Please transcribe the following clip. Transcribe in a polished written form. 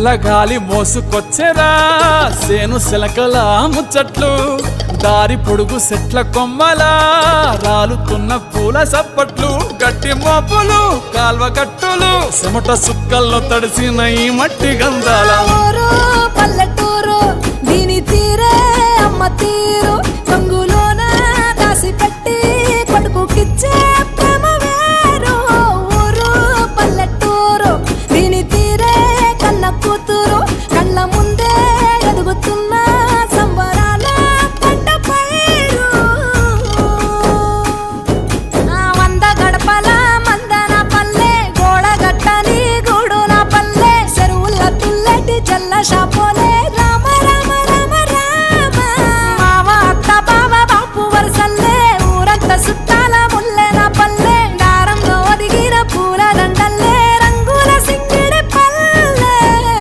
చల్లగాలి మోసుకొచ్చెరా సేను శిలకల ముచ్చట్లు దారి పొడుగు సెట్ల కొమ్మలా రాలుతున్న పూల సప్పట్లు గట్టి మోపులు కాల్వ గట్టులు చెమట సుక్కల్లో తడిసిన ఈ మట్టి గంధాల